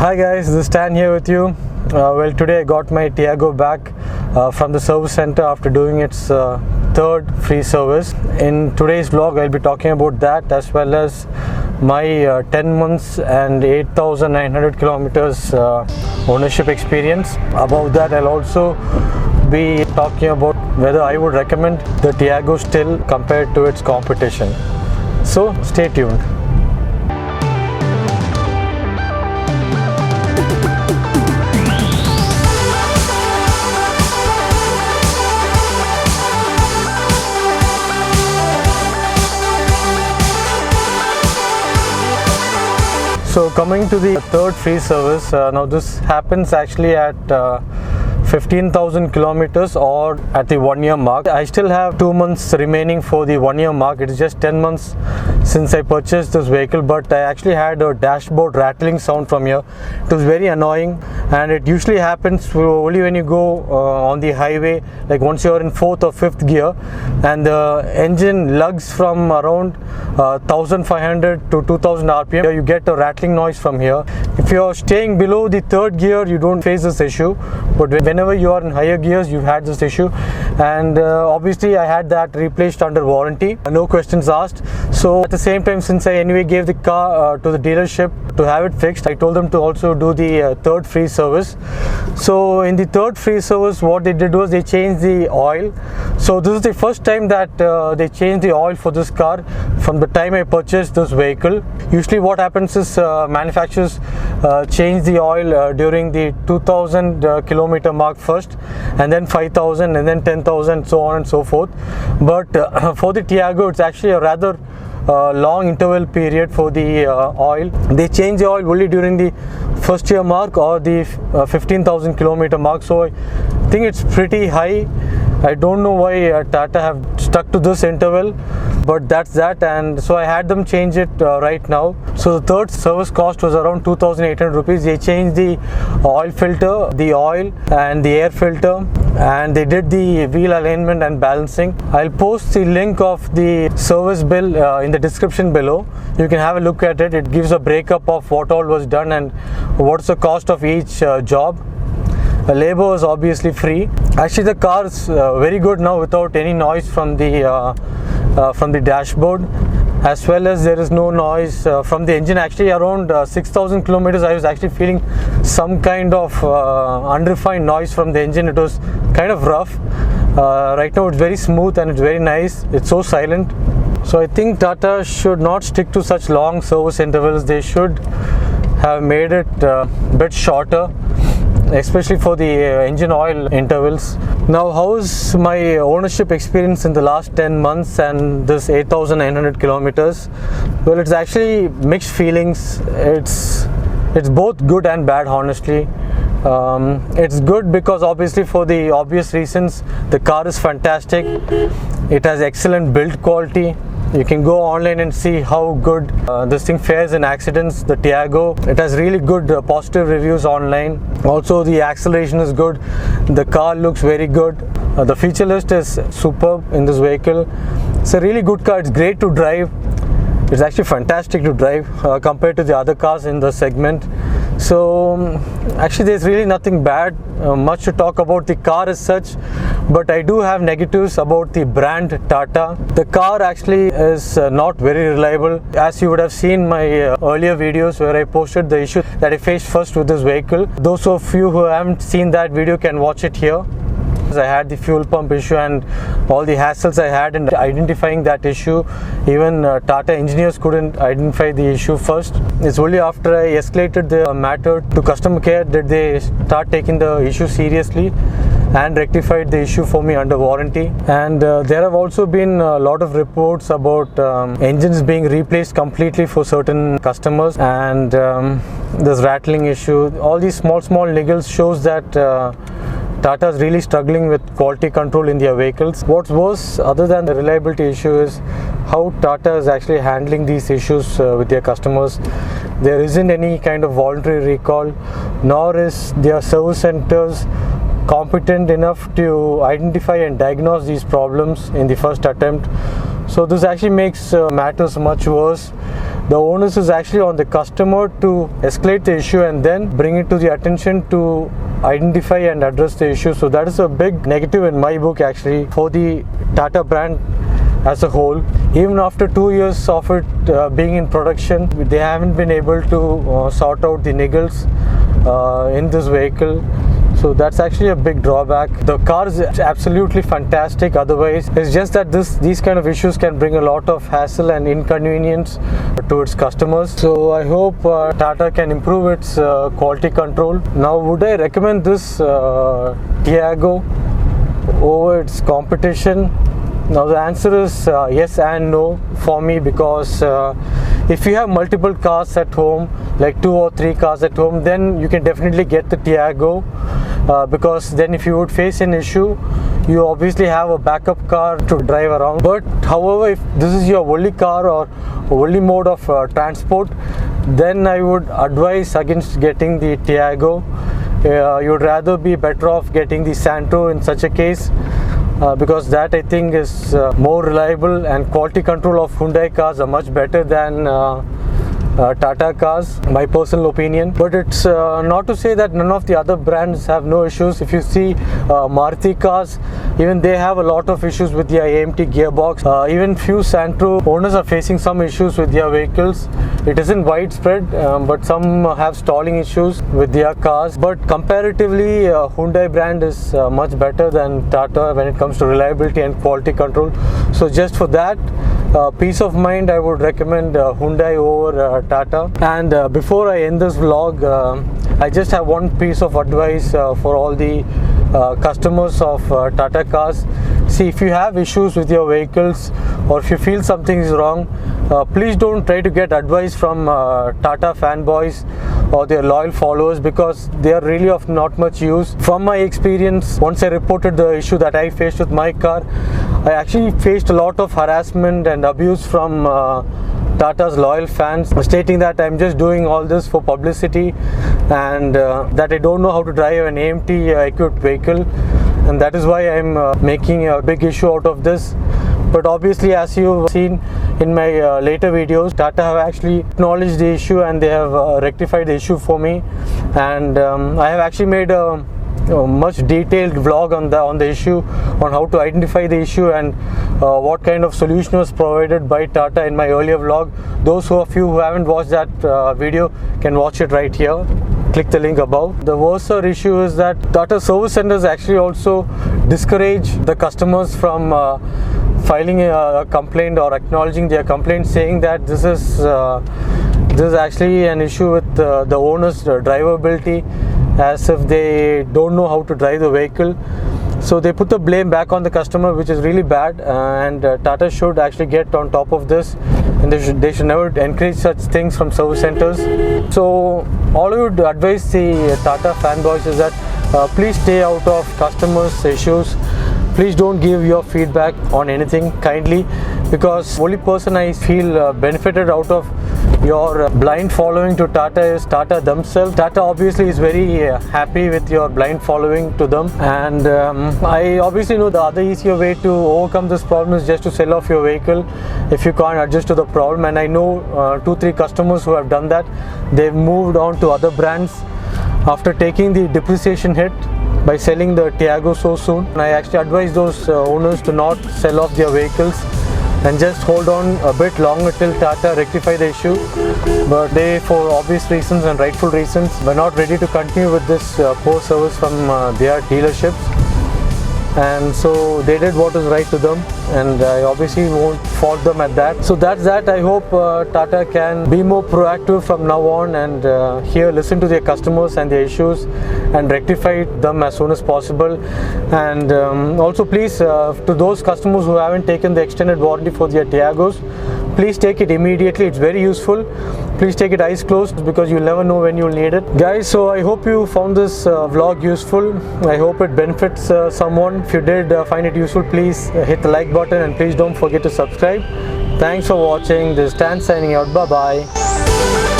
Hi guys, this is Stan here with you. Today I got my Tiago back from the service center after doing its third free service. In today's vlog I'll be talking about that as well as my 10 months and 8,900 kilometers ownership experience. Above that I'll also be talking about whether I would recommend the Tiago still compared to its competition. So stay tuned. So coming to the third free service, now this happens actually at 15,000 kilometers or at the 1 year mark. I still have 2 months remaining for the 1 year mark. It is just 10 months since I purchased this vehicle, but I actually had a dashboard rattling sound from here. It was very annoying, and it usually happens only when you go on the highway, like once you're in 4th or 5th gear and the engine lugs from around 1500 to 2000 RPM. You get a rattling noise from here. If you're staying below the 3rd gear, you don't face this issue, but whenever you are in higher gears, you've had this issue, and obviously I had that replaced under warranty, no questions asked. So at the same time, since I anyway gave the car to the dealership to have it fixed, I told them to also do the third free service. So in the third free service, what they did was they changed the oil. So this is the first time that they changed the oil for this car from the time I purchased this vehicle. Usually what happens is manufacturers change the oil during the 2000 kilometer mark first, and then 5,000, and then 10,000, so on and so forth. But for the Tiago, it's actually a rather long interval period for the oil. They change the oil only during the 1st year mark or the 15,000 kilometer mark. So I think it's pretty high. I don't know why TATA have stuck to this interval, but that's that, and so I had them change it right now. So the third service cost was around 2,800 rupees. They changed the oil filter, the oil and the air filter, and they did the wheel alignment and balancing. I'll post the link of the service bill in the description below. You can have a look at it. It gives a breakup of what all was done and what's the cost of each job. Labor is obviously free. Actually, the car is very good now without any noise from the dashboard, as well as there is no noise from the engine. Actually, around 6,000 kilometers, I was actually feeling some kind of unrefined noise from the engine. It was kind of rough. Right now, it's very smooth and it's very nice. It's so silent. So I think TATA should not stick to such long service intervals. They should have made it a bit shorter, especially for the engine oil intervals. Now, how's my ownership experience in the last 10 months and this 8,900 kilometers? Well, it's actually mixed feelings. It's both good and bad, honestly. It's good because obviously for the obvious reasons, the car is fantastic. It has excellent build quality. You can go online and see how good this thing fares in accidents. The Tiago, it has really good positive reviews online. Also, the acceleration is good. The car looks very good. The feature list is superb in this vehicle. It's a really good car. It's great to drive. It's actually fantastic to drive compared to the other cars in the segment. So actually there's really nothing bad, much to talk about the car as such, but I do have negatives about the brand TATA. The car actually is not very reliable. As you would have seen my earlier videos where I posted the issue that I faced first with this vehicle. Those of you who haven't seen that video can watch it here. I had the fuel pump issue and all the hassles I had in identifying that issue. Even TATA engineers couldn't identify the issue first. It's only after I escalated the matter to customer care that they start taking the issue seriously and rectified the issue for me under warranty. And there have also been a lot of reports about engines being replaced completely for certain customers, and this rattling issue. All these small niggles shows that TATA is really struggling with quality control in their vehicles. What's worse, other than the reliability issue, is how TATA is actually handling these issues with their customers. There isn't any kind of voluntary recall, nor is their service centers competent enough to identify and diagnose these problems in the first attempt. So this actually makes matters much worse. the onus is actually on the customer to escalate the issue and then bring it to the attention to identify and address the issue. So that is a big negative in my book actually for the Tata brand as a whole. Even after 2 years of it being in production, they haven't been able to sort out the niggles in this vehicle. So that's actually a big drawback. The car is absolutely fantastic otherwise. It's just that these kind of issues can bring a lot of hassle and inconvenience to its customers. So I hope Tata can improve its quality control. Now, would I recommend this Tiago over its competition? Now the answer is yes and no for me, because if you have multiple cars at home, like 2 or 3 cars at home, then you can definitely get the Tiago, because then if you would face an issue, you obviously have a backup car to drive around. But however, if this is your only car or only mode of transport, then I would advise against getting the Tiago. You would rather be better off getting the Santro in such a case. Because that I think is more reliable, and quality control of Hyundai cars are much better than Tata cars, my personal opinion. But it's not to say that none of the other brands have no issues. If you see Maruti cars, even they have a lot of issues with their AMT gearbox. Even few Santro owners are facing some issues with their vehicles. It isn't widespread, but some have stalling issues with their cars. But comparatively, Hyundai brand is much better than Tata when it comes to reliability and quality control. So just for that peace of mind, I would recommend Hyundai over Tata. And before I end this vlog, I just have one piece of advice for all the customers of Tata cars. See, if you have issues with your vehicles, or if you feel something is wrong, please don't try to get advice from Tata fanboys or their loyal followers, because they are really of not much use. From my experience, once I reported the issue that I faced with my car, I actually faced a lot of harassment and abuse from Tata's loyal fans, stating that I'm just doing all this for publicity and that I don't know how to drive an AMT equipped vehicle, and that is why I'm making a big issue out of this. But obviously, as you've seen in my later videos, Tata have actually acknowledged the issue and they have rectified the issue for me. And I have actually made a much detailed vlog on the issue, on how to identify the issue and what kind of solution was provided by Tata in my earlier vlog. Those of you who haven't watched that video can watch it right here. Click the link above. The worst issue is that Tata service centers actually also discourage the customers from filing a complaint or acknowledging their complaint, saying that this is actually an issue with the owner's drivability, as if they don't know how to drive the vehicle. So they put the blame back on the customer, which is really bad, and Tata should actually get on top of this, and they should never encourage such things from service centers. So all I would advise the Tata fanboys is that please stay out of customers' issues. Please don't give your feedback on anything kindly, because only person I feel benefited out of your blind following to Tata is Tata themselves. Tata obviously is very happy with your blind following to them, and I obviously know the other easier way to overcome this problem is just to sell off your vehicle if you can't adjust to the problem. And I know 2-3 customers who have done that. They've moved on to other brands after taking the depreciation hit by selling the Tiago so soon. And I actually advise those owners to not sell off their vehicles and just hold on a bit longer till Tata rectify the issue. But they, for obvious reasons and rightful reasons, were not ready to continue with this poor service from their dealerships, and so they did what is right to them, and I obviously won't fault them at that. So that's that. I hope Tata can be more proactive from now on, and here listen to their customers and their issues and rectify them as soon as possible. And also please, to those customers who haven't taken the extended warranty for their Tiagos, please take it immediately. It's very useful. Please take it eyes closed, because you'll never know when you'll need it. Guys, so I hope you found this vlog useful. I hope it benefits someone. If you did find it useful, please hit the like button, and please don't forget to subscribe. Thanks for watching. This is Stan signing out. Bye bye.